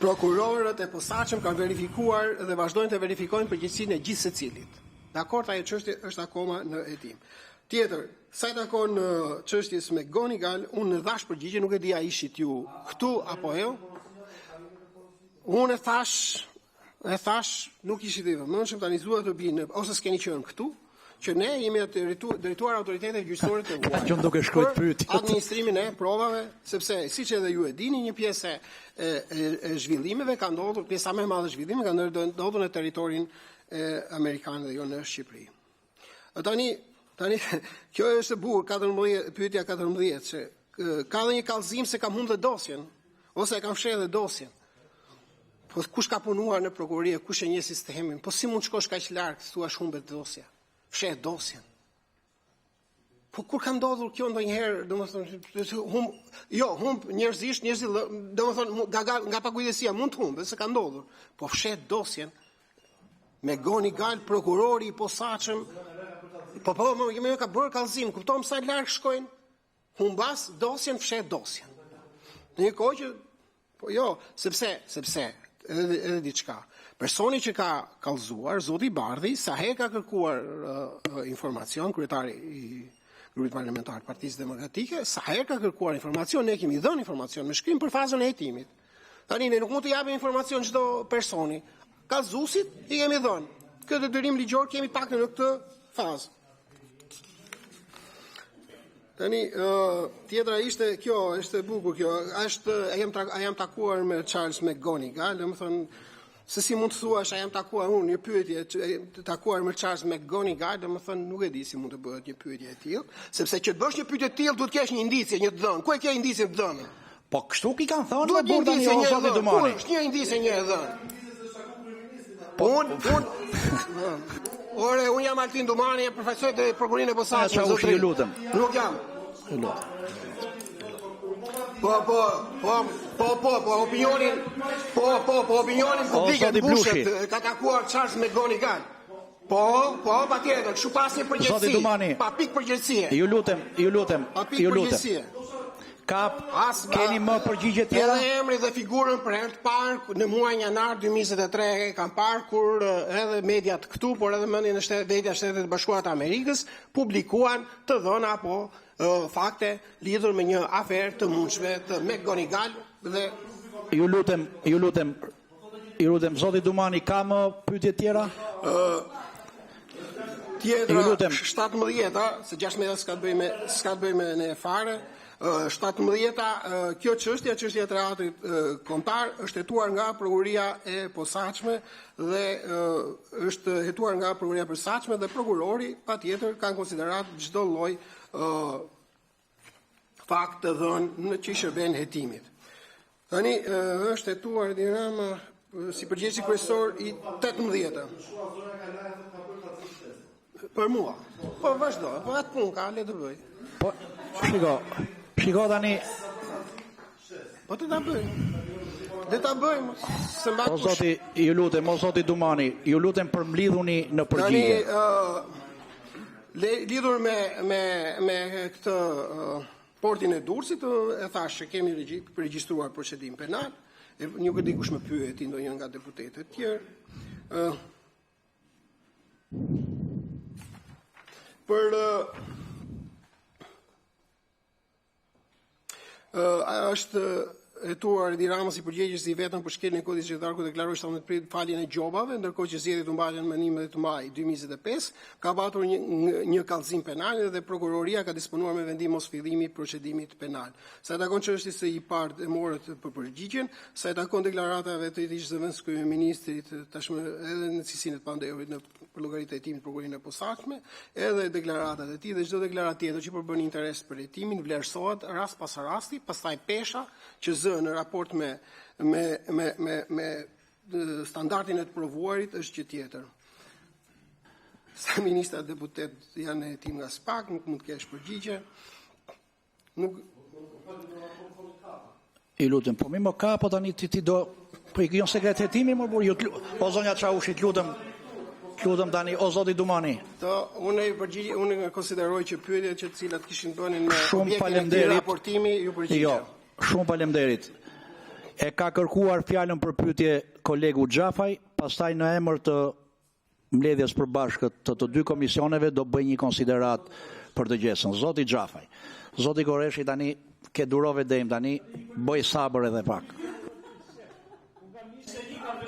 Prokurorët e posaçëm kanë verifikuar dhe vazhdojnë të verifikojnë përgjegjësinë e gjithë secilit. Dakor, ajo çështje është akoma në hetim. Tjetër, sa i takon çështjes me Gonigal, unë dhash përgjigje, nuk e di a ishit ju këtu apo jo. Unë e thash, nuk ishit i vëmendshëm tani zuat të binë ose s'keni qenë këtu, që ne jemi të drejtuar autoritetet gjyqësore të vuajtjes. Që duke shkruajt pyetje. Administrimin e provave, sepse siç edhe ju e dini, një pjesë e zhvillimeve ka ndodhur, pjesa më e madhe e zhvillimeve ka ndodhur në territorin amerikan dhe jo në Shqipëri. Tani kjo është e bukur, pyetja 14, se ka dhe një kallëzim se kam humbë dosjen, ose e kam fshehë dosjen. Po kush ka punuar në prokurori, kush e njeh sistemin? Po si mund shkosh kaq larg, thua humbet dosja? Fshet dosjen. Po kur ka ndodhur kjo ndonjëherë, domethënë, humb njerëzisht, domethënë nga pakujdesia mund të humbë, se ka ndodhur. Po fshet dosjen me Gonigal, prokurori i posaçëm. Po më ka bërë kallëzim, kupton sa larg shkojnë? Humbas dosjen, fshet dosjen. Në një kohë që sepse edhe diçka. Personi që ka kallëzuar, zoti Bardhi, sa herë ka kërkuar informacion, kryetari i grupit parlamentar të Partisë Demokratike, sa herë ka kërkuar informacion, ne kemi dhënë informacion me shkrim për fazën e hetimit. Tani ne nuk mund të japim informacion çdo personi. Kallëzuesit i kemi dhënë. Këtë detyrim ligjor kemi pak në këtë fazë. Tani tjetra ishte kjo, është e bukur kjo. A jam takuar me Charles McGonigal, domethënë se si mund të thuash a jam takuar unë një pyetje takuar me Charles McGonigal, domethënë nuk e di si mund të bëhet një pyetje e tillë, sepse që të bësh një pyetje të tillë duhet të kesh një indicie, një të dhënë. Ku e ke indicin të dhënë? Po kështu ki kanë thënë në burda një zoti Dumani. Ku një indicie një e dhënë? Ore, unë jam Altin Dumani, e profesor të prokurorinë e posaçme, zotëri. Ju lutem. Nuk jam. Po, opinionin publik e bushet, ka takuar Charles McGonigal. Po, patjetër, kështu pas një përgjegjësi. Pa pikë përgjegjësie. Ju lutem. Pa pikë përgjegjësie. Keni më përgjigje tjera? Edhe emri dhe figurën për herë të parë në muajin janar 2023 kam parë kur edhe mediat këtu, por edhe mendjen e media Shtetet e Bashkuara të Amerikës publikuan të dhëna apo fakte lidhur me një aferë të mundshme të McGonigal dhe Ju lutem, zoti Dumani, ka më pyetje tjera? Tjetra 17, se 16 s'ka të bëj me ne fare. 17-a, kjo çështja e teatrit kombëtar është hetuar nga prokuroria e posaçme dhe është hetuar nga prokuroria e posaçme dhe prokurori patjetër kanë konsiderat çdo lloj fakt të dhënë në që shërben hetimit. Tani është hetuar Dirama si përgjegjësi kryesor i 18-të. Për mua. Po vazhdo, po atë punë ka le të bëj. Po shiko tani. Po të ta bëjmë. Dhe ta bëjmë. O zoti, ju lutem, o zoti Dumani, ju lutem përmbledhuni në përgjigje. Tani lidhur me këtë portin e Durrësit, e thash që kemi regjistruar procedim penal. Nuk e di kush më pyeti ndonjë nga deputetët e tjerë. Për është hetuar Edi Rama si përgjegjës i vetëm për shkeljen e kodit zgjedhor ku deklaroi 17 prill faljen e gjobave, ndërkohë që zgjedhjet u mbajnë më 11 maj 2025, ka patur një kallëzim penal dhe prokuroria ka disponuar me vendim mos fillimi i procedimit penal. Sa i takon çështjes së i parë e morët për përgjigjen, sa i takon deklaratave të ish zëvendës kryeministrit tashmë edhe në cilësinë e Pandeurit në për llogaritë e hetimit prokurorinë e posaçme, edhe deklaratat e tij dhe çdo deklaratë tjetër që përbën interes për hetimin vlerësohet rast pas rasti, pastaj pesha që zë në raport me standardin e të provuarit është që tjetër. Sa ministra deputet janë në hetim nga SPAK, nuk mund të kesh përgjigje. I lutem, po mi më ka, po tani ti do, po i kjo sekret hetimi, o zonja Çaushi, lutem tani, o zoti Dumani. Unë konsideroj që pyetjet që cilat kishin bënin me objektin e raportimi ju përgjigje. Jo, shumë faleminderit. E ka kërkuar fjalën për pyetje kolegu Xhafaj, pastaj në emër të mbledhjes përbashkët të dy komisioneve do bëj një konsiderat për të gjesën. Zoti Xhafaj. Zoti Goreshi tani ke durove dejmë tani, bëj sabër edhe pak.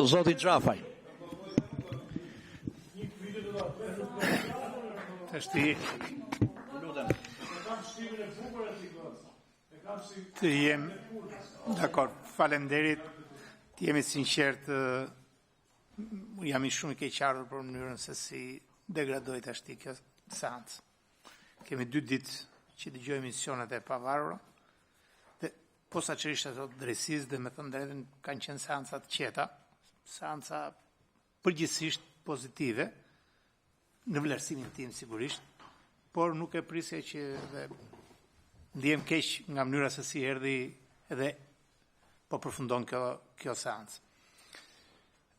Zoti Xhafaj. Të jem, dakor, falenderit, të jemi sinqert, jam i shumë i keqardhur për mënyrën se si degradoi tashti kjo seancë. Kemi 2 ditë që dëgjoj emisionet e pavarura, dhe posaçërisht ato drejtësisë dhe me thënë drejtën kanë qenë seanca të qeta, seanca përgjithsisht pozitive, në vlerësimin tim sigurisht, por nuk e prisja që dhe ndihem keq nga mënyra se si erdhi edhe po përfundon kjo seancë.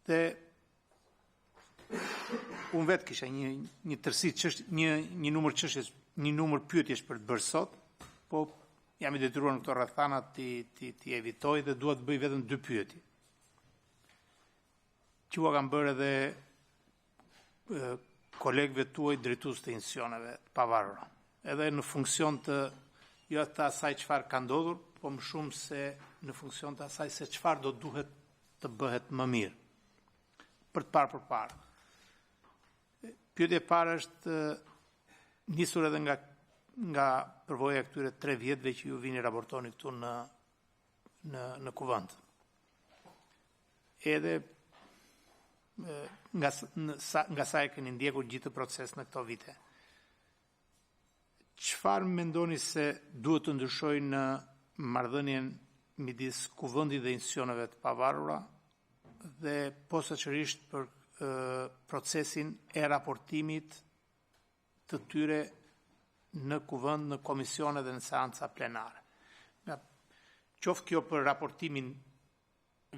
Dhe unë vetë kisha një tërsi një numër çështjesh, një numër pyetjesh për të bërë sot, po jam i detyruar në këto rrethana ti evitoj dhe dua të bëj vetëm 2 pyetje. Që u kam bërë edhe kolegëve tuaj drejtues të institucioneve të pavarura, edhe në funksion të jo të asaj çfarë ka ndodhur, po më shumë se në funksion të asaj se çfarë do duhet të bëhet më mirë. Për të parë përpara. Pyetja e parë është nisur edhe nga përvoja e këtyre 3 vjetëve që ju vini raportoni këtu në kuvend. Edhe nga sa e keni ndjekur gjithë proces në këto vite. Çfarë mendoni se duhet të ndryshojë në marrëdhënien midis kuvendit dhe institucioneve të pavarura dhe posaçërisht për procesin e raportimit të tyre në kuvend, në komisione dhe në seanca plenare. Qoftë kjo për raportimin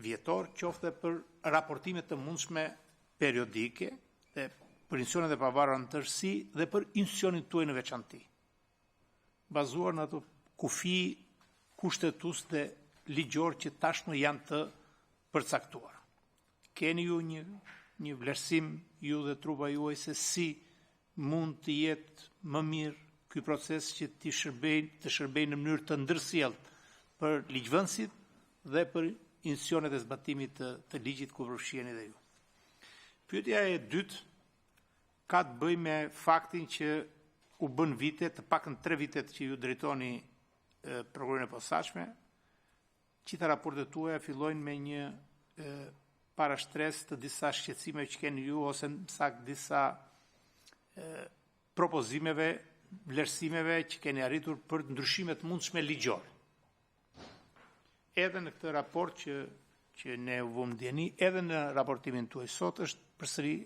vjetor, qoftë për raportimet të mundshme periodike dhe për institucionet e pavarura në tërësi dhe për institucionin tuaj në veçanti, bazuar në ato kufi kushtetues dhe ligjor që tashmë janë të përcaktuara. Keni ju një vlerësim ju dhe trupa juaj se si mund të jetë më mirë ky proces që të shërbejë në mënyrë të ndërsjellët për ligjvënësit dhe për institucionet e zbatimit të ligjit ku përfshiheni dhe ju. Pyetja e dytë ka të bëjë me faktin që u bën vite, të pakën 3 vitet që ju drejtoni prokurorin e posaçme, gjitha raportet tuaja fillojnë me një parashtres të disa shqetësime që keni ju, ose më saktë disa propozimeve, vlerësimeve që keni arritur për ndryshime të mundshme ligjore. Edhe në këtë raport që ne u vëmë ndjeni, edhe në raportimin tuaj sot është përsëri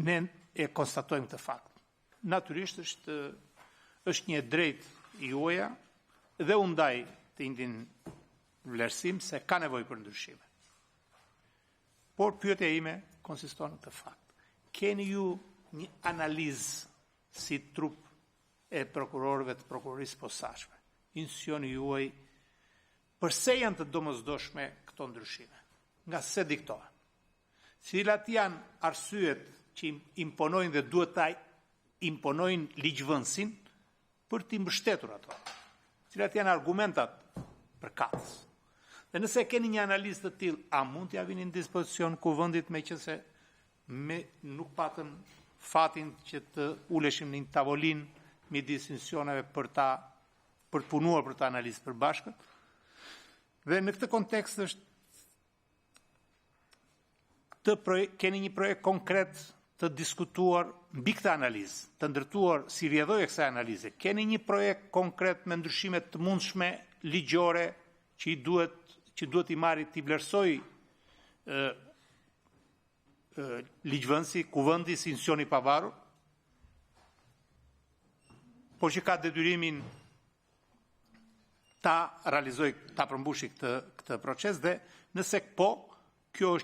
ne e konstatojmë këtë fakt. Natyrisht është një drejtë juaja dhe u ndaj të njëjtin vlerësim se ka nevojë për ndryshime. Por pyetja ime konsiston në këtë fakt. Keni ju një analizë si trup e prokurorëve të prokurorisë posaçme, institucioni juaj, përse janë të domosdoshme këto ndryshime? Nga se diktohen? Cilat janë arsyet që imponojnë dhe duhet ta imponojnë ligjvënësin për t'i mbështetur ato? Cilat janë argumentat për katës? Dhe nëse keni një analizë të tillë, a mund t'ja vini në dispozicion kuvendit meqense nuk patëm fatin që të uleshim në një tavolinë midis institucioneve për të punuar për të analizë përbashkët? Dhe në këtë kontekst keni një projekt konkret të diskutuar mbi këtë analizë, të ndërtuar si rrjedhojë kësaj analize. Keni një projekt konkret me ndryshime të mundshme ligjore që duhet i marri t'i vlerësoj ligjvënësi, kuvendi, si institucioni i pavarur, por që ka detyrimin ta realizoj, ta përmbushi këtë proces dhe nëse po, kjo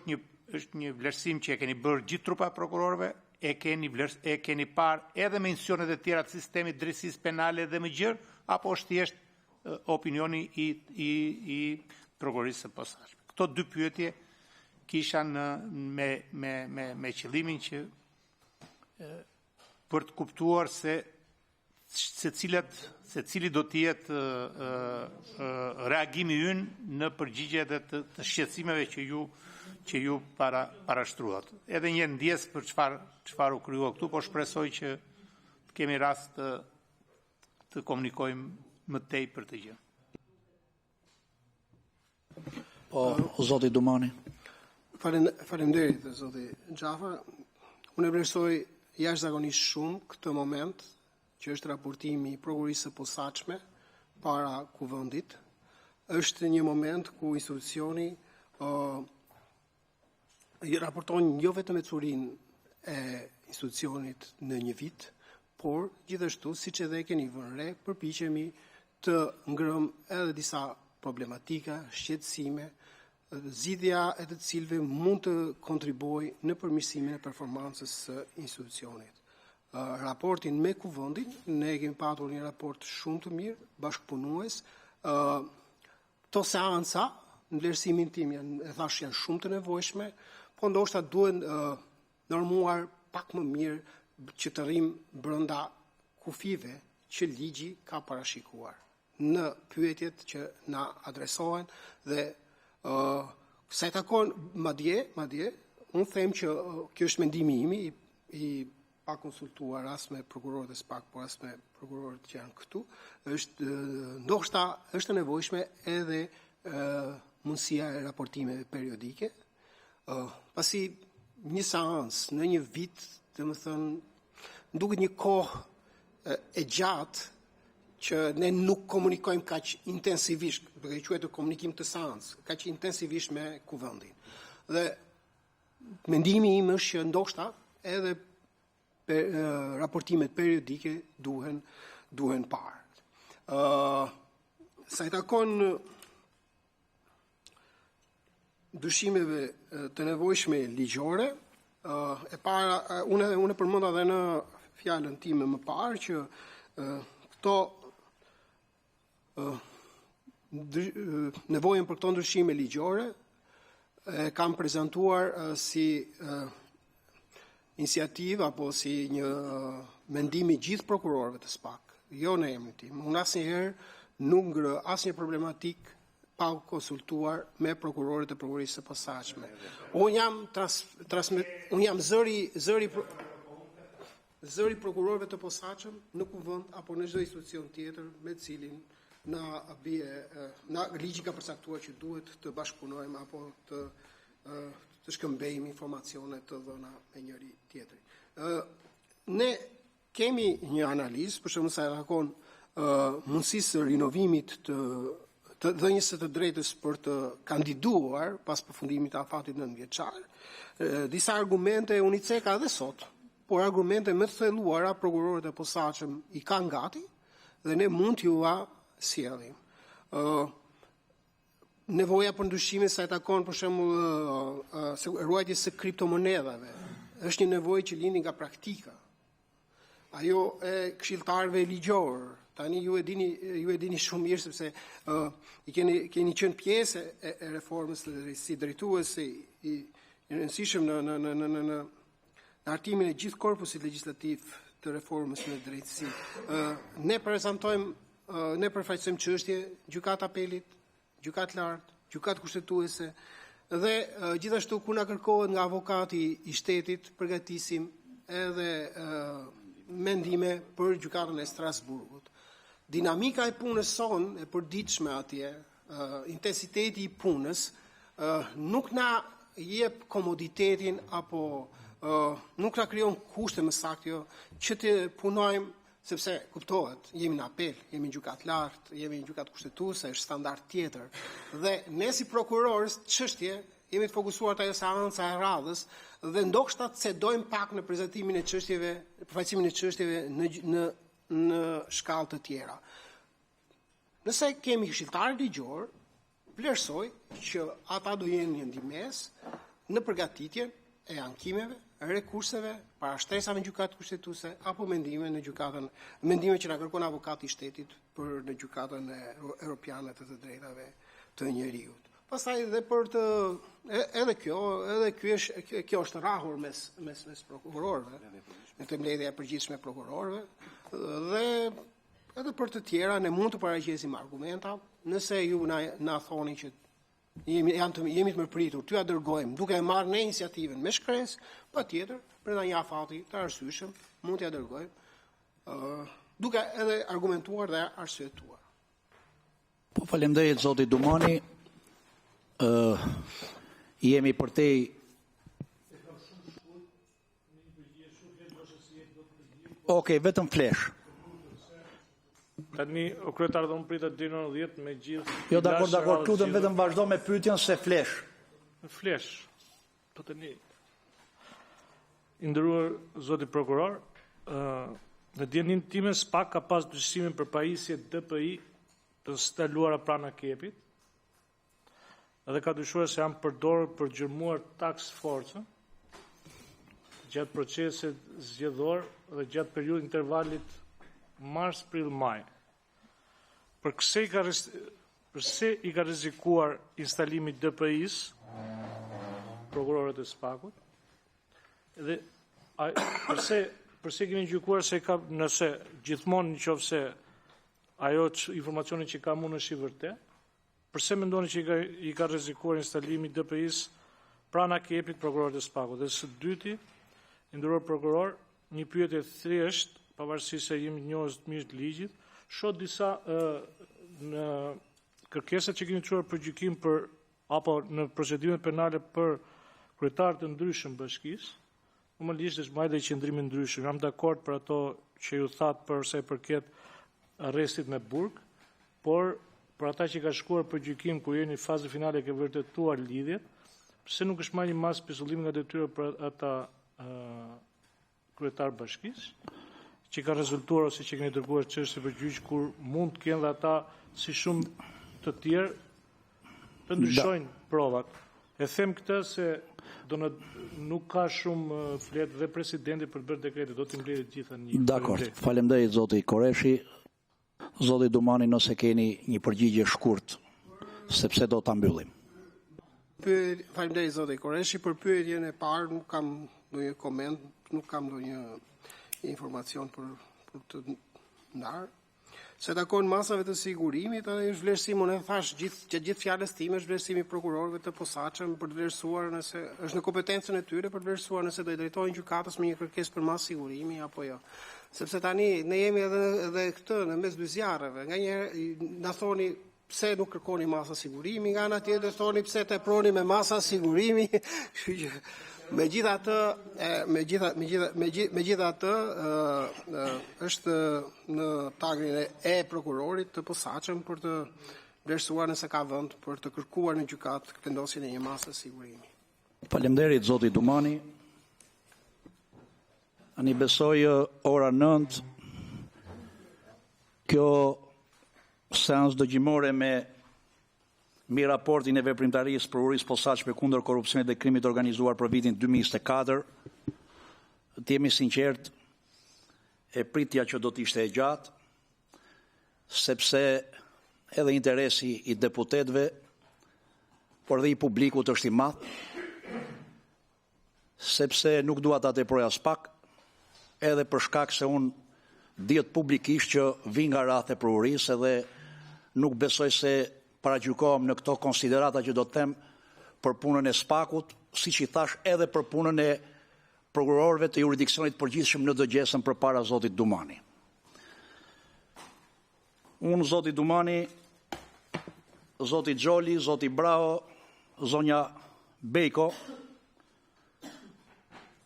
është një vlerësim që e keni bërë gjithë trupa prokurorëve, e keni parë edhe me institucionet e tjera të sistemit drejtësisë penale dhe më gjërë, apo është thjesht opinioni i prokurorisë së posaçme. Këto dy pyetje kisha me qëllimin që për të kuptuar se cili do të jetë reagimi ynë në përgjigje dhe të shqetësimeve që ju parashtruat. Edhe një ndjes për çfarë u krijua këtu, po shpresoj që të kemi rast të komunikojmë më tej për të gjë. Po, zoti Dumani. Faleminderit, zoti Xhafa. Unë e vlerësoj jashtëzakonisht shumë këtë moment, që është raportimi i prokurorisë së posaçme para kuvendit. Është një moment ku institucioni raporton jo vetëm ecurinë e institucionit në një vit, por gjithashtu, siç edhe keni vënë re, përpiqemi të ngrëmë edhe disa problematika, shqetësime, zgjidhja e të cilëve mund të kontribuojë në përmirësimin e performancës së institucionit. Raportin me kuvendin, ne kemi patur një raport shumë të mirë, bashkëpunues. Këto seanca, në vlerësimin tim, janë shumë të nevojshme, po ndoshta duhen normuar pak më mirë që të rrim brenda kufive që ligji ka parashikuar në pyetjet që na adresohen dhe sa i takon madje, unë them që kjo është mendimi im i pa konsultuar as me prokurorët e SPAK, por as me prokurorët që janë këtu, ndoshta është e nevojshme edhe mundësia e raportimeve periodike, pasi një seancë në një vit, domethënë, duket një kohë e gjatë që ne nuk komunikojmë kaq intensivisht, duke quajtur komunikim të seancë, kaq intensivisht me kuvendin. Dhe mendimi im është që ndoshta edhe raportimet periodike duhen parë. Sa i takon dyshimeve të nevojshme ligjore, unë përmenda edhe në fjalën time më parë që këto nevojën për këto ndryshime ligjore kam prezantuar si iniciativë apo si një mendim i gjithë prokurorëve të SPAK, jo në emrin tim. Unë asnjëherë nuk ngrë asnjë problematik pa konsultuar me prokurorët e prokurorisë së posaçme. Unë jam zëri prokurorëve të posaçëm në kuvend apo në çdo institucion tjetër me cilin na ligji ka përcaktuar që duhet të bashkëpunojmë apo të shkëmbejmë informacione të dhëna me njëri tjetrin. Ne kemi një analizë, për shembull sa i takon mundësisë së rinovimit të dhënies së të drejtës për të kandiduar pas përfundimit të afatit 9 vjeçar. Disa argumente unë i ceka edhe sot, por argumente më të thelluara prokurorët e posaçëm i kanë gati dhe ne mund t'ju sjellim. Nevoja për ndryshime sa i takon për shembull ruajtjes së kriptomonedhave është një nevojë që lindi nga praktika. Ajo e këshilltarëve ligjor. Tani ju e dini shumë mirë sepse i keni qenë pjesë e reformës si drejtues i rëndësishëm në hartimin e gjithë korpusit legjislativ të reformës në drejtësi. Ne përfaqësojmë çështje gjykat apelit, gjykat lartë, gjykat kushtetuese dhe gjithashtu kur na kërkohet nga avokati i shtetit përgatisim edhe mendime për gjykatën e Strasburgut. Dinamika e punës sonë e përditshme atje, intensiteti i punës nuk na jep komoditetin apo nuk na krijon kushte më saktë që të punojmë. Sepse kuptohet, jemi në apel, jemi në gjykat lartë, jemi në gjykat kushtetuese, është standard tjetër. Dhe ne si prokurorës çështje jemi të fokusuar te ajo seanca e radhës dhe ndoshta cedojmë pak në prezantimin e çështjeve, përfaqësimin e çështjeve në shkallë të tjera. Nëse kemi këshilltar ligjor, vlerësoj që ata do jenë një ndihmës në përgatitjen e ankimeve, rekurseve, para shtresave në gjykatë kushtetuese apo mendime që na kërkon avokati i shtetit për në gjykatën europiane të drejtave të njeriut. Pastaj edhe për të kjo është rrahur mes prokurorëve, në të mbledhja e përgjithshme e prokurorëve dhe edhe për të tjera ne mund të paraqesim argumenta, nëse ju na thoni që jemi të mëpritur, t'ja dërgojmë duke e marrë ne iniciativën me shkresë, patjetër, brenda një afati të arsyeshëm, mund t'ja dërgojmë duke edhe argumentuar dhe arsyetuar. Po faleminderit zoti Dumani. Jemi përtej Okej, vetëm flesh. Tani o kryetar do më pritet deri në 10 me gjithë. Jo, dakor, lutem vetëm vazhdo me pyetjen se flesh. Flesh. Po tani i nderuar zoti prokuror, në dienin time SPAK ka pas dyshime për pajisje DPI të staluara pranë Kepit. Edhe ka dyshuar se janë përdorur për gjërmuar task force gjatë procesit zgjedhor dhe gjatë periudhë intervalit mars-prill-maj. Përse i ka rrezikuar instalimi i DPI-s prokurorët e SPAK-ut? Dhe përse keni gjykuar se nëse gjithmonë nëse ajo informacioni që kam unë është i vërtetë? Përse mendoni që i ka rrezikuar instalimi i DPI-s pranë Kepit prokurorët e SPAK-ut? Dhe së dyti, i nderuar prokuror, një pyetje thjesht, pavarësisht se jemi të njohës të mirë të ligjit, shoh disa në kërkesat që keni çuar për gjykim apo në procedimet penale për kryetarë të ndryshëm bashkisë, normalisht është majtë e qëndrimi ndryshëm. Jam dakord për ato që ju thatë për sa i përket arrestit me burg, por për ata që ka shkuar për gjykim ku jeni në fazën finale ke vërtetuar lidhjet, pse nuk është marrë një mas pezullim nga detyra për ata kryetar bashkisë, që ka rezultuar ose që keni dërguar çështje për gjyq kur mund të kenë dhe ata si shumë të tjerë të ndryshojnë provat. E them këtë se nuk ka shumë flet dhe presidenti për të bërë dekrete, do t'i mbledhë gjitha një. Dakor, faleminderit zoti Koreshi. Zoti Dumani, nëse keni një përgjigje shkurt, sepse do ta mbyllim. Faleminderit zoti Koreshi, për pyetjen e parë nuk kam ndonjë koment, nuk kam ndonjë informacion për të ndarë. Se takon masave të sigurimit, është vlerësim, unë e thash gjithë fjalës time, është vlerësimi prokurorëve të posaçëm për të vlerësuar nëse është në kompetencën e tyre për të vlerësuar nëse do i drejtojnë gjykatës me një kërkesë për masë sigurimi apo jo. Sepse tani ne jemi edhe këtë në mes dy zjarreve. Nganjëherë na thoni pse nuk kërkoni masa sigurimi, nga ana tjetër thoni pse teproni me masa sigurimi. Megjithatë, është në tagrin e prokurorit të posaçëm për të vlerësuar nëse ka vend për të kërkuar në gjykat vendosjen e një mase sigurimi. Faleminderit zoti Dumani. Ani besoj ora 9 kjo seancë dëgjimore me raportin e veprimtarisë prokurorisë posaçme kundër korrupsionit dhe krimit organizuar për vitin 2024, të jemi sinqert, e pritja që do të ishte e gjatë, sepse edhe interesi i deputetëve, por dhe i publikut është i madh, sepse nuk dua ta teproj as pak, edhe për shkak se unë dihet publikisht që vi nga rreth e prokurorisë dhe nuk besoj se paragjykohem në këto konsiderata që do të them për punën e SPAK-ut, siç i thash edhe për punën e prokurorëve të jurisdiksionit përgjithshëm në dëgjesën përpara zotit Dumani. Unë zoti Dumani, zoti Xholi, zoti Brao, zonja Bejko,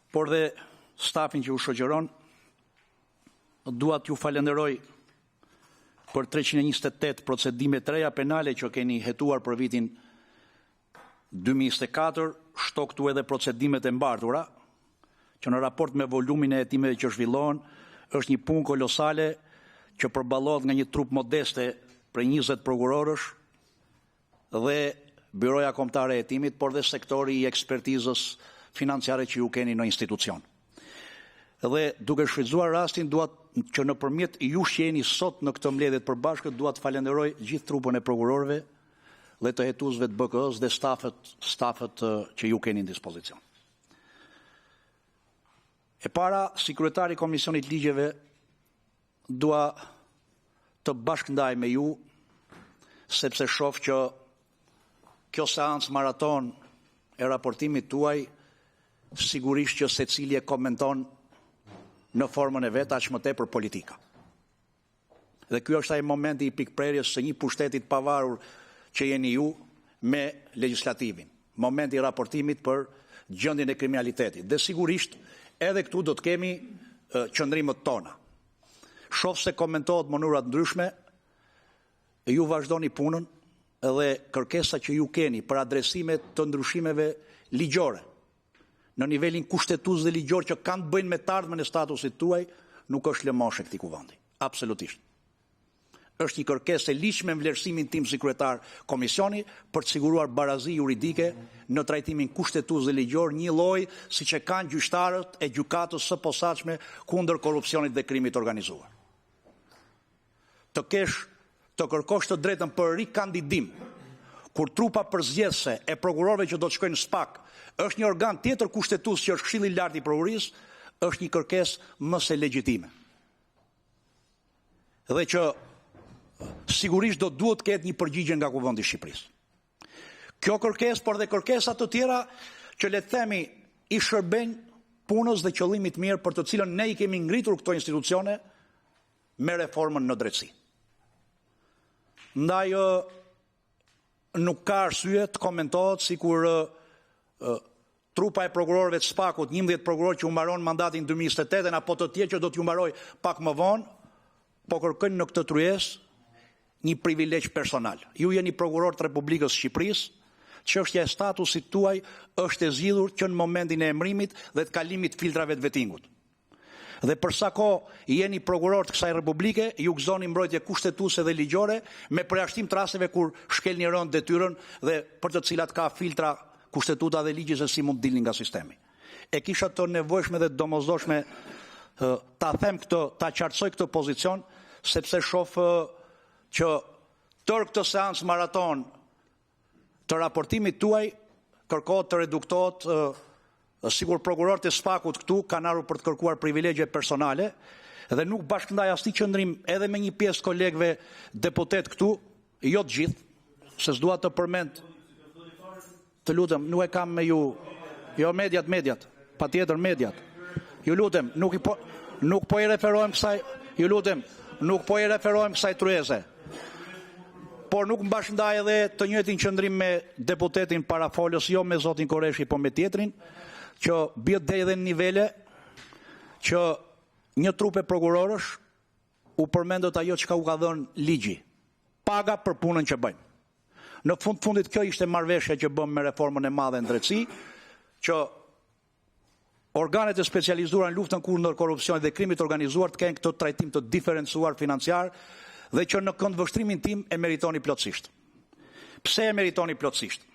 por dhe stafin që u shoqëron, dua t'ju falenderoj për 328 procedime të reja penale që keni hetuar për vitin 2024, shto këtu edhe procedimet e mbartura, që në raport me volumin e hetimeve që zhvillohen, është një punë kolosale që përballohet nga një trup modeste për 20 prokurorësh dhe Byroja Kombëtare e Hetimit, por dhe sektori i ekspertizës financiare që ju keni në institucion. Dhe duke shfrytzuar rastin, duat që nëpërmjet jush që jeni sot në këtë mbledhje të përbashkët, dua të falenderoj gjithë trupën e prokurorëve dhe të hetuesve të BK-s dhe stafet që ju keni në dispozicion. E para, si kryetari i Komisionit Ligjeve, dua të bashkëndaj me ju, sepse shoh që kjo seancë maraton e raportimit tuaj, sigurisht që secili e komenton në formën e vet aq më tepër politika. Dhe ky është ai momenti i pikprerjes së një pushteti të pavarur që jeni ju me legjislativin. Momenti i raportimit për gjendjen e kriminalitetit. Dhe sigurisht edhe këtu do të kemi qëndrimet tona. Shoh se komentohet në mënyra të ndryshme, ju vazhdoni punën edhe kërkesa që ju keni për adresime të ndryshimeve ligjore në nivelin kushtetues dhe ligjor që kanë të bëjnë me të ardhmen e statusit tuaj, nuk është lëmoshe këtij kuvendi. Absolutisht. Është një kërkesë e ligjshme në vlerësimin tim si kryetar komisioni për të siguruar barazi juridike në trajtimin kushtetues dhe ligjor, një lloj siç e kanë gjyqtarët e gjykatës së posaçme kundër korrupsionit dhe krimit organizuar. Të kërkosh të drejtën për rikandidim, kur trupa përzgjedhëse e prokurorëve që do të shkojnë në SPAK është një organ tjetër kushtetues që është Këshilli i Lartë i Prokurorisë, është një kërkesë më se legjitime. Dhe që sigurisht do duhet të ketë një përgjigje nga Kuvendi i Shqipërisë. Kjo kërkesë, por dhe kërkesa të tjera që le të themi i shërbejnë punës dhe qëllimit mirë për të cilën ne i kemi ngritur këto institucione me reformën në drejtësi. Ndaj nuk ka arsye të komentohet sikur trupa e prokurorëve të SPAK-ut, 11 prokurorë që u mbaron mandatin 2028 apo të tjerë që do t'ju mbaroj pak më vonë, po kërkojnë në këtë tryezë një privilegj personal. Ju jeni prokuror të Republikës Shqipërisë, çështja e statusit tuaj është e zgjidhur që në momentin e emërimit dhe të kalimit filtrave të vettingut. Dhe për sa kohë jeni prokuror të kësaj republike, ju gëzoni mbrojtje kushtetuese dhe ligjore me përjashtim të rasteve kur shkelni rënd detyrën dhe për të cilat ka filtra kushtetuta dhe ligji se si mund të dilni nga sistemi. E kisha të nevojshme dhe domosdoshme ta them këtë, ta qartësoj këtë pozicion, sepse shoh që tërë këtë seancë maraton të raportimit tuaj kërkohet të reduktohet sikur prokurorët e SPAK-ut këtu kanë ardhur për të kërkuar privilegje personale dhe nuk bashkëndaj asnjë qëndrim edhe me një pjesë kolegëve deputet këtu, jo të gjithë, se s'dua të përmend. Të lutem, nuk e kam me ju. Jo mediat, patjetër mediat. Ju lutem, nuk po i referohem kësaj, ju lutem, nuk po i referohem kësaj tryeze. Por nuk mbashkëndaj edhe të njëjtin qëndrim me deputetin parafolës, jo me zotin Koreshi, po me tjetrin, që bjet deri edhe në nivele që një trup e prokurorësh u përmendët ajo çka u ka dhënë ligji, paga për punën që bëjmë. Në fundit kjo ishte marrëveshja që bëm me reformën e madhe në drejtësi, që organet e specializuara në luftën kundër korrupsionit dhe krimit organizuar të kenë këtë trajtim të diferencuar financiar dhe që në këndvështrimin tim e meritoni plotësisht. Pse e meritoni plotësisht?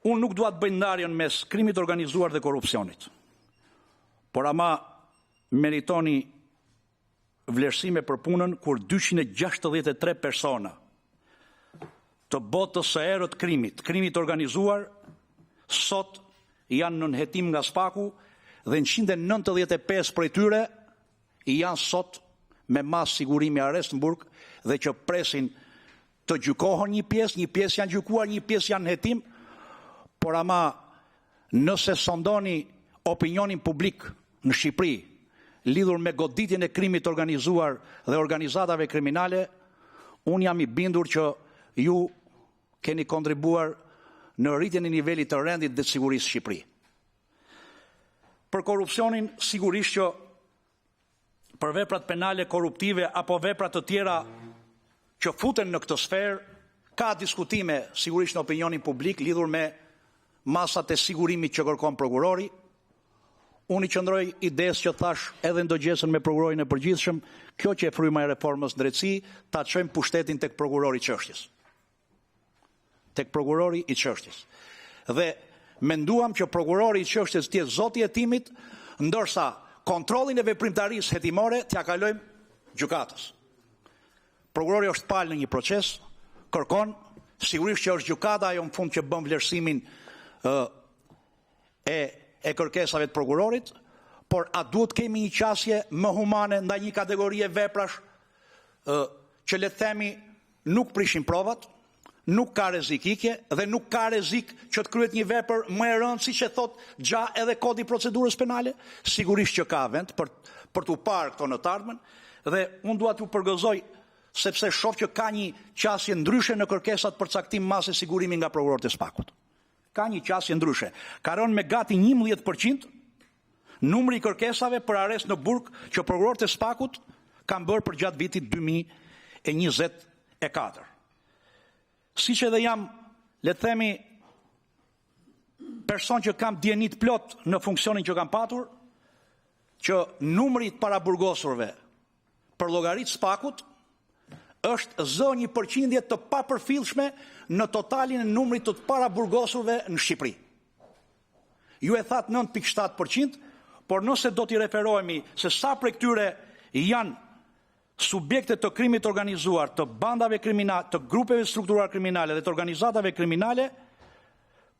Unë nuk dua të bëj ndarjen mes krimit organizuar dhe korrupsionit. Por ama meritoni vlerësime për punën kur 263 persona të botës së errët krimit organizuar, sot janë në nënhetim nga SPAK-u dhe në 195 prej tyre janë sot me mas sigurimi arrest në burg dhe që presin të gjykohen një pjesë janë gjykuar, një pjesë janë në hetim, por ama nëse sondoni opinionin publik në Shqipëri lidhur me goditjen e krimit organizuar dhe organizatave kriminale, unë jam i bindur që ju keni kontribuar në rritjen e nivelit të rendit dhe sigurisë Shqipëri. Për korrupsionin, sigurisht që për veprat penale korruptive apo veprat të tjera që futen në këtë sferë, ka diskutime sigurisht në opinionin publik lidhur me masat e sigurimit që kërkon prokurori. Unë i qëndroj idesë që thash edhe ndërgjesën me prokurorin e përgjithshëm, kjo që e fryma e reformës në drejtësi, ta çojmë pushtetin tek prokurori i çështjes. Tek prokurori i çështjes. Dhe menduam që prokurori i çështjes të jetë zoti i hetimit, ndërsa kontrollin e veprimtarisë hetimore t'ia kalojmë gjykatës. Prokurori është palë në një proces, kërkon, sigurisht që është gjykata ajo në fund që bën vlerësimin e kërkesave të prokurorit, por a duhet kemi një qasje më humane ndaj një kategorie veprash që le të themi nuk prishin provat, nuk ka rrezikike dhe nuk ka rrezik që të kryhet një vepër më e rëndë siç e thot gja edhe kodi i procedurës penale? Sigurisht që ka vend për t'u parë këto në të ardhmen dhe unë dua t'u përgëzoj sepse shoh që ka një qasje ndryshe në kërkesat për caktim mase sigurimi nga prokurorët e Spakut. Ka një qasje ndryshe. Ka rënë me gati 11% numri i kërkesave për arrest në burg që prokurorët e Spakut kanë bërë për gjatë vitit 2024. Siç edhe jam, le të themi, person që kam dienit plot në funksionin që kam patur, që numri të paraburgosurve për llogaritë Spakut është zë një përqindje të papërfillshme në totalin e numrit të paraburgosurve në Shqipëri. Ju e thatë 9.7%, por nëse do t'i referohemi se sa prej këtyre janë subjekte të krimit organizuar, të bandave kriminale, të grupeve strukturar kriminale dhe të organizatave kriminale,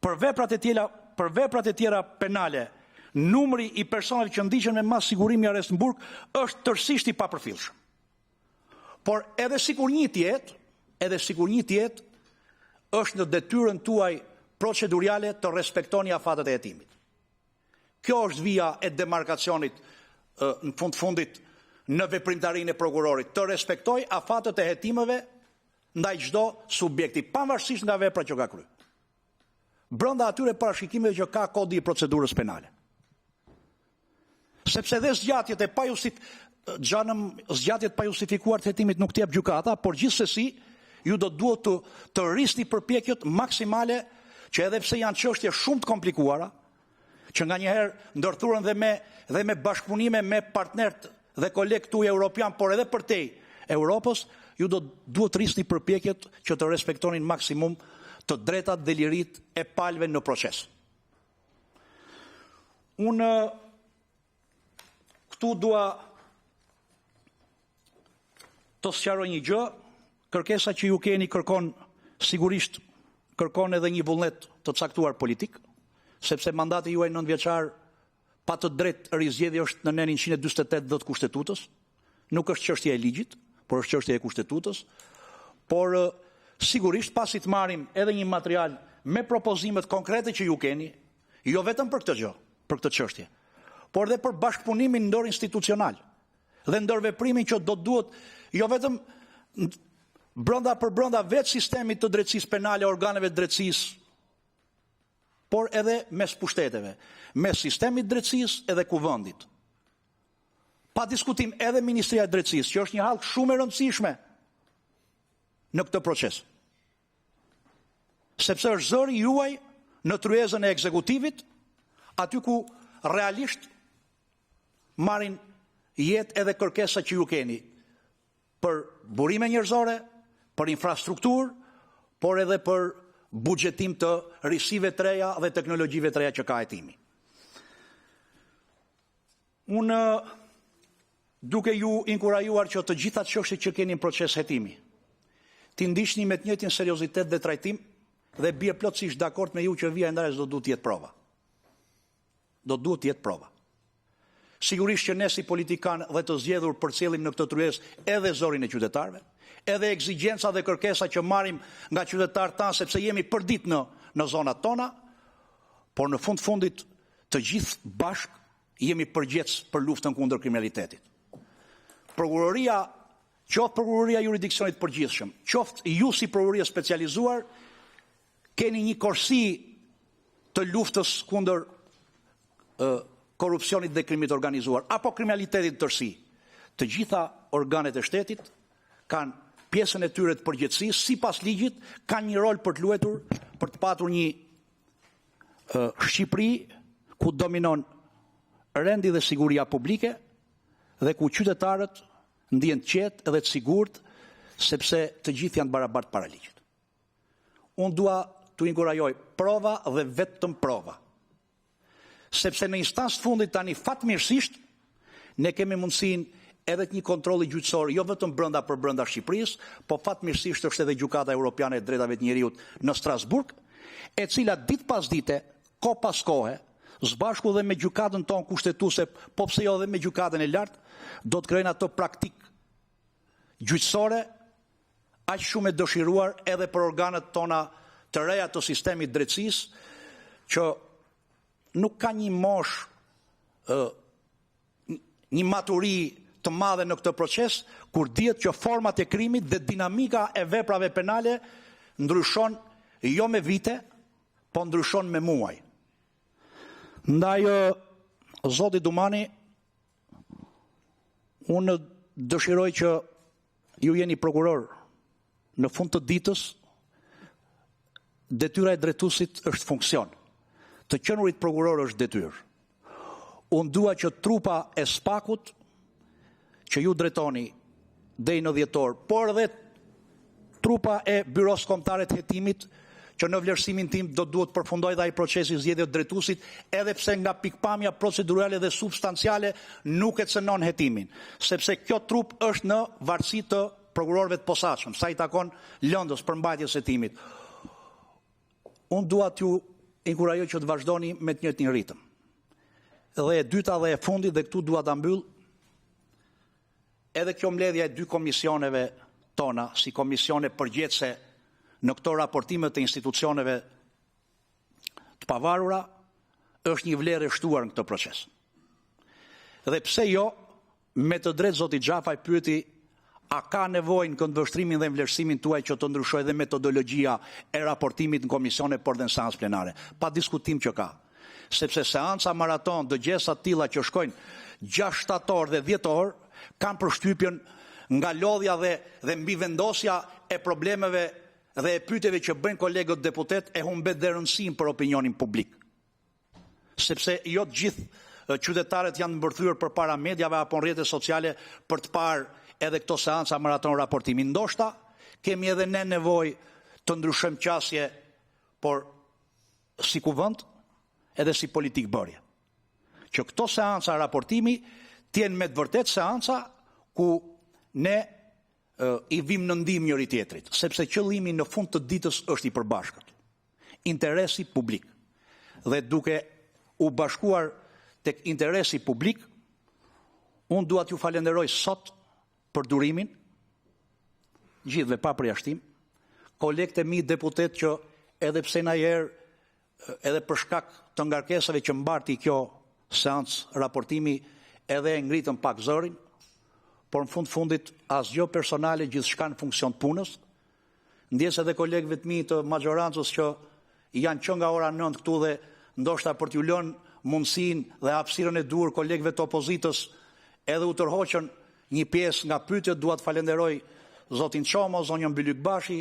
për veprat e tjera penale, numri i personave që ndiqen me mas sigurimi arrest në burg është tërësisht i papërfillshëm. Por edhe sikur një tjetë, është në detyrën tuaj procedurale të respektoni afatet e hetimit. Kjo është vija e demarkacionit në fundit në veprimtarinë e prokurorit, të respektoj afatet e hetimeve ndaj çdo subjekti, pavarësisht nga vepra që ka kryer. Brenda atyre parashikimeve që ka kodi i procedurës penale. Sepse dhe zgjatjet pa justifikuar të hetimit nuk t'jep gjykata, por gjithsesi ju duhet të rrisni përpjekjet maksimale që edhe pse janë çështje shumë të komplikuara, që nganjëherë ndërthuren dhe me bashkëpunime me partnerët dhe kolegë tuaj europian, por edhe përtej Europës, ju duhet të rrisni përpjekjet që të respektonin maksimum të drejtat dhe lirit e palëve në proces. Unë këtu dua të sqaroj një gjë, kërkesa që ju keni sigurisht kërkon edhe një vullnet të caktuar politik, sepse mandati juaj 9 vjeçar pa të drejtë rizgjedhje është në nenin 148 të Kushtetutës, nuk është çështje e ligjit, por është çështje e Kushtetutës, por sigurisht pasi të marrim edhe një material me propozimet konkrete që ju keni, jo vetëm për këtë gjë, për këtë çështje, por edhe për bashkëpunimin ndër institucional dhe ndër veprimin që do duhet jo vetëm brenda vetë sistemit të drejtësisë penale, organeve të drejtësisë, por edhe mes pushteteve, mes sistemit drejtësisë edhe kuvendit. Pa diskutim edhe Ministria e Drejtësisë, që është një hallë shumë e rëndësishme në këtë proces. Sepse është zëri juaj në tryezën e ekzekutivit, aty ku realisht marrin jetë edhe kërkesa që ju keni për burime njerëzore, për infrastrukturë, por edhe për buxhetim të risive të reja dhe teknologjive të reja që ka hetimi. Unë duke ju inkurajuar që të gjitha çështjet që keni në proces hetimi, ti ndiqni me të njëjtin seriozitet dhe trajtim dhe bie plotësisht dakord me ju që vija e ndarjes do duhet të jetë prova. Do duhet të jetë prova. Sigurisht që ne si politikan dhe të zgjedhur përcjellim në këtë tryezë edhe zorin e qytetarëve, edhe ekzigjenca dhe kërkesa që marrim nga qytetarët tanë sepse jemi përdit në zonat tona, por në fundit të gjithë bashk jemi përgjegjës për luftën kundër kriminalitetit. Prokuroria, qoftë prokuroria jurisdiksionit përgjithshëm, qoftë ju si prokuroria specializuar, keni një korsi të luftës kundër korrupsionit dhe krimit organizuar, apo kriminalitetit tërsi. Të gjitha organet e shtetit kanë pjesën e tyre të përgjegjësisë, sipas ligjit, kanë një rol për të luajtur, për të patur një Shqipëri ku dominon rendi dhe siguria publike dhe ku qytetarët ndihen të qetë dhe të sigurt sepse të gjithë janë barabartë para ligjit. Unë dua të inkurajoj prova dhe vetëm prova. Sepse në instancë të fundit tani fatmirësisht ne kemi mundësinë edhe të një kontrolli gjyqësor, jo vetëm brenda për brenda Shqipërisë, po fatmirësisht është edhe Gjykata Evropiane e Drejtave të Njerëzit në Strasburg, e cila ditë pas dite, kohë pas kohe, së bashku dhe me gjykatën tonë kushtetuese, po pse jo dhe me gjykatën e lartë, do të krijojnë ato praktikë gjyqësore aq shumë e dëshiruar edhe për organet tona të reja të sistemit drejtësisë, që nuk ka një moshë, një maturi të madhe në këtë proces, kur dihet që format e krimit dhe dinamika e veprave penale ndryshon jo me vite, po ndryshon me muaj. Ndaj, zoti Dumani, unë dëshiroj që ju jeni prokuror. Në fund të ditës, detyra e drejtuesit është funksion. Të qenurit prokuror është detyrë. Unë dua që trupa e SPAK-ut, që ju drejtoni deri në dhjetor, por edhe trupa e Byros Kombëtare të Hetimit, që në vlerësimin tim do duhet përfundoj dhe ai procesi zgjedhje drejtuesit, edhe pse nga pikpamja procedurale dhe substanciale nuk e cënon hetimin, sepse kjo trup është në varësi të prokurorëve të posaçëm, sa i takon lëndës për mbajtjes hetimit. Unë dua t'ju inkurajoj që të vazhdoni me të njëjtin ritëm. Dhe e dyta dhe e fundit, dhe këtu dua ta mbyll, edhe kjo mbledhja e dy komisioneve tona, si komisione përgjithëse në këto raportime të institucioneve të pavarura, është një vlerë e shtuar në këtë proces. Dhe pse jo, me të drejtë zoti Xhafaj pyeti, a ka nevojë në këndvështrimin dhe vlerësimin tuaj që të ndryshojë dhe metodologjia e raportimit në komisione por dhe në seancë plenare? Pa diskutim që ka. Sepse seanca maraton, dëgjesa të tilla që shkojnë 6 shtator dhe 10 orë, kanë përshtypjen nga lodhja dhe mbivendosja e problemeve dhe e pyetjeve që bëjnë kolegët deputet e humbet dhe rëndësinë për opinionin publik. Sepse jo të gjithë qytetarët janë mbërthyer përpara mediave apo në rrjetet sociale për të parë edhe këto seanca maraton raportimi. Ndoshta kemi edhe ne nevojë të ndryshojmë qasje, por si kuvend edhe si politik bërje. Që këto seanca raportimi t'jenë me të vërtet seanca ku ne i vim në ndihmë njëri tjetrit, sepse qëllimi në fund të ditës është i përbashkët. Interesi publik. Dhe duke u bashkuar tek interesi publik, unë dua t'ju falenderoj sot për durimin, gjithve pa përjashtim, kolegët e mi deputet që edhe pse na herë, edhe për shkak të ngarkesave që mbarti kjo seancë raportimi, edhe ngritën pak zërin, por në fundit asgjë personale, gjithçka në funksion të punës. Ndjes edhe kolegëve të mi të majorancës që janë që nga ora 9 këtu dhe ndoshta për t'ju lënë mundësinë dhe hapësirën e duhur kolegëve të opozitës edhe u tërhoqën një pjesë nga pyetjet, dua të falenderoj zotin Çomo, zonjën Bylykbashi,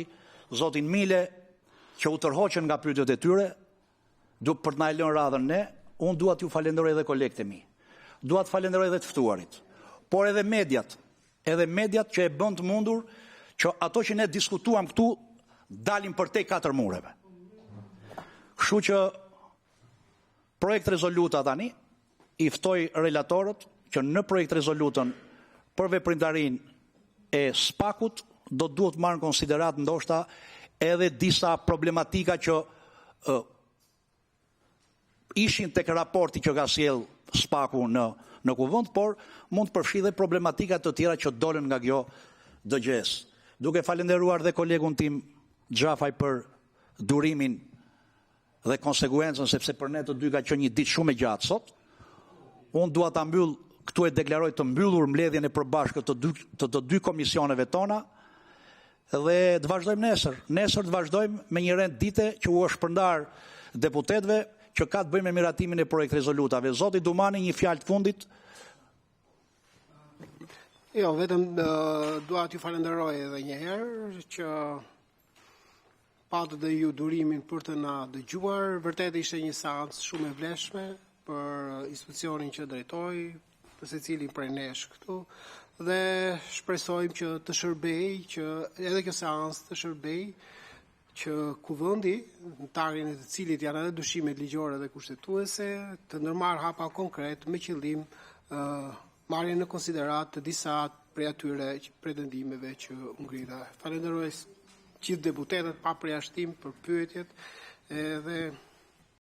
zotin Mile, që u tërhoqën nga pyetjet e tyre, për të na lënë radhën ne. Unë dua t'ju falenderoj edhe kolegët e mi. Dua të falenderoj edhe të ftuarit, por edhe mediat që e bën të mundur që ato që ne diskutuam këtu dalin përtej 4 mureve. Kështu që projekt rezoluta tani i ftoj relatorët që në projekt rezolutën për veprimtarin e SPAK-ut do duhet marrë në konsiderat ndoshta edhe disa problematika që ishin tek raporti që ka sjell SPAK-u në kuvend, por mund të përfshi dhe problematika të tjera që dolen nga kjo DGS. Duke falenderuar dhe kolegun tim Xhafaj për durimin dhe konsekuencën, sepse për ne të dy ka qenë një ditë shumë e gjatë sot, unë dua ta mbyll këtu, e deklaroj të mbyllur mbledhjen e përbashkët të dy komisioneve tona dhe të vazhdojmë nesër. Nesër të vazhdojmë me një rend dite që u është shpërndar deputetëve që ka të bëjmë me miratimin e projekt rezolutave. Zoti Dumani, një fjalë të fundit. Jo, vetëm dua t'ju falenderoj edhe një herë që patët dhe ju durimin për të na dëgjuar. Vërtet ishte një seancë shumë e vlefshme për institucionin që drejtoj, për secilin prej nesh këtu, dhe shpresojmë që të shërbej, që edhe kjo seancë të shërbej që kuvendi, në tarjen e të cilit janë edhe dyshimet ligjore dhe kushtetuese, të ndërmarrë hapa konkret me qëllim marrjen në konsiderat të disa prej atyre pretendimeve që u ngrita. Falenderoj gjithë deputetët pa përjashtim për pyetjet dhe